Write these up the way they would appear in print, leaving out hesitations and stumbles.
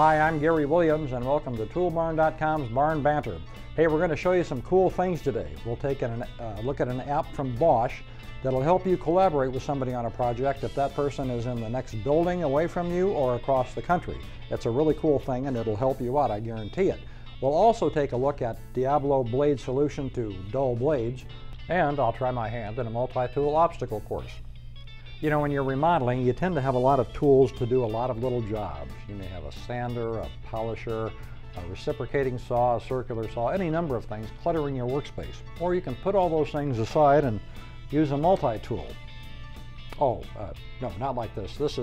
Hi, I'm Gary Williams and welcome to Toolbarn.com's Barn Banter. Hey, we're going to show you some cool things today. We'll take a look at an app from Bosch that'll help you collaborate with somebody on a project if that person is in the next building away from you or across the country. It's a really cool thing and it'll help you out, I guarantee it. We'll also take a look at Diablo blade solution to dull blades, and I'll try my hand in a multi-tool obstacle course. You know, when you're remodeling, you tend to have a lot of tools to do a lot of little jobs. You may have a sander, a polisher, a reciprocating saw, a circular saw, any number of things cluttering your workspace. Or you can put all those things aside and use a multi-tool. No, not like this. This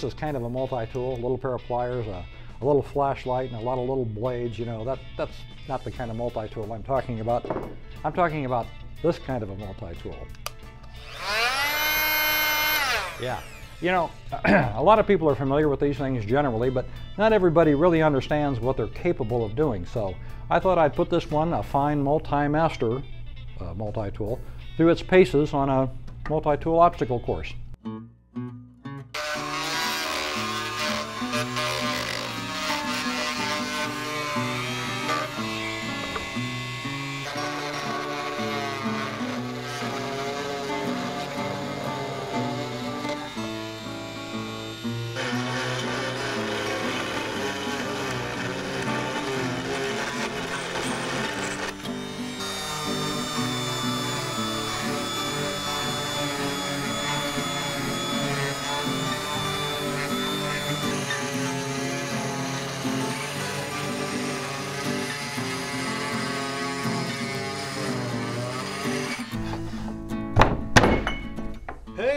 is kind of a multi-tool, a little pair of pliers, a little flashlight, and a lot of little blades. You know, that's not the kind of multi-tool I'm talking about. I'm talking about this kind of a multi-tool. Yeah, you know, a lot of people are familiar with these things generally, but not everybody really understands what they're capable of doing. So I thought I'd put this one, a fine multi-master multi-tool, through its paces on a multi-tool obstacle course.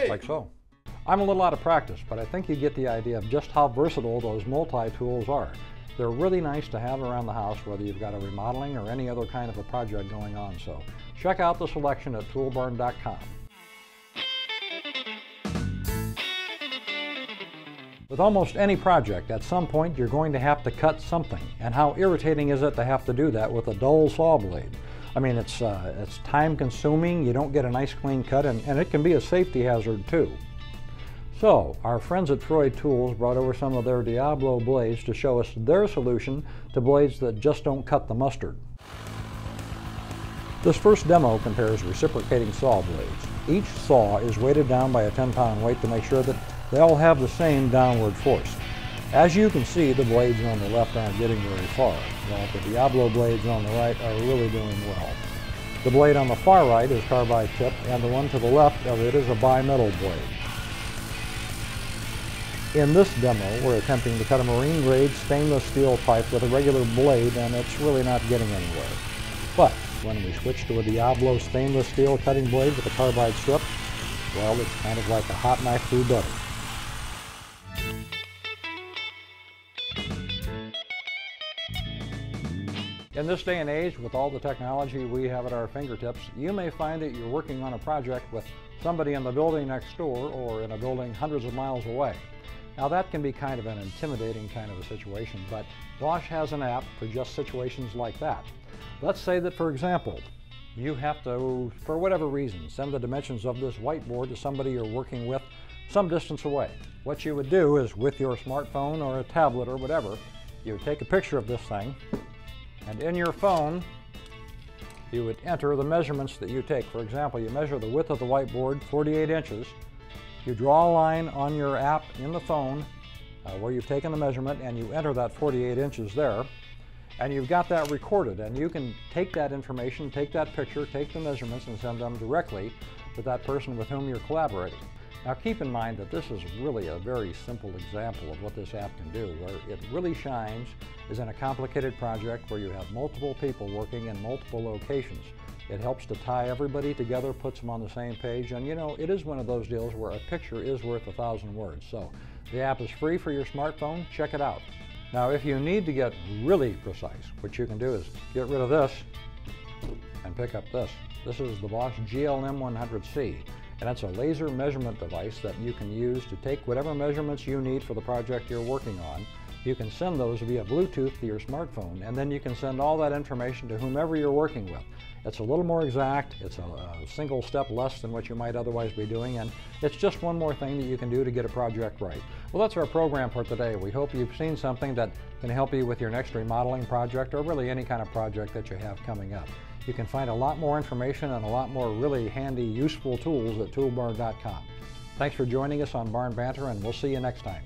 Like so. I'm a little out of practice, but I think you get the idea of just how versatile those multi-tools are. They're really nice to have around the house, whether you've got a remodeling or any other kind of a project going on. So check out the selection at Toolbarn.com. With almost any project, at some point you're going to have to cut something. And how irritating is it to have to do that with a dull saw blade? I mean, it's time consuming, you don't get a nice clean cut, and it can be a safety hazard too. So, our friends at Freud Tools brought over some of their Diablo blades to show us their solution to blades that just don't cut the mustard. This first demo compares reciprocating saw blades. Each saw is weighted down by a 10-pound weight to make sure that they all have the same downward force. As you can see, the blades on the left aren't getting very far, while the Diablo blades on the right are really doing well. The blade on the far right is carbide tip, and the one to the left of it is a bimetal blade. In this demo, we're attempting to cut a marine-grade stainless steel pipe with a regular blade, and it's really not getting anywhere. But when we switch to a Diablo stainless steel cutting blade with a carbide strip, well, it's kind of like a hot knife through butter. In this day and age, with all the technology we have at our fingertips, you may find that you're working on a project with somebody in the building next door or in a building hundreds of miles away. Now that can be kind of an intimidating kind of a situation, but Bosch has an app for just situations like that. Let's say that, for example, you have to, for whatever reason, send the dimensions of this whiteboard to somebody you're working with some distance away. What you would do is, with your smartphone or a tablet or whatever, you would take a picture of this thing, and in your phone, you would enter the measurements that you take. For example, you measure the width of the whiteboard, 48 inches. You draw a line on your app in the phone where you've taken the measurement, and you enter that 48 inches there. And you've got that recorded, and you can take that information, take that picture, take the measurements, and send them directly to that person with whom you're collaborating. Now keep in mind that this is really a very simple example of what this app can do. Where it really shines is in a complicated project where you have multiple people working in multiple locations. It helps to tie everybody together, puts them on the same page, and you know, it is one of those deals where a picture is worth 1,000 words. So the app is free for your smartphone. Check it out. Now if you need to get really precise, what you can do is get rid of this and pick up this. This is the Bosch GLM100C. And it's a laser measurement device that you can use to take whatever measurements you need for the project you're working on. You can send those via Bluetooth to your smartphone, and then you can send all that information to whomever you're working with. It's a little more exact, it's a single step less than what you might otherwise be doing, and it's just one more thing that you can do to get a project right. Well, that's our program for today. We hope you've seen something that can help you with your next remodeling project, or really any kind of project that you have coming up. You can find a lot more information and a lot more really handy, useful tools at toolbarn.com. Thanks for joining us on Barn Banter, and we'll see you next time.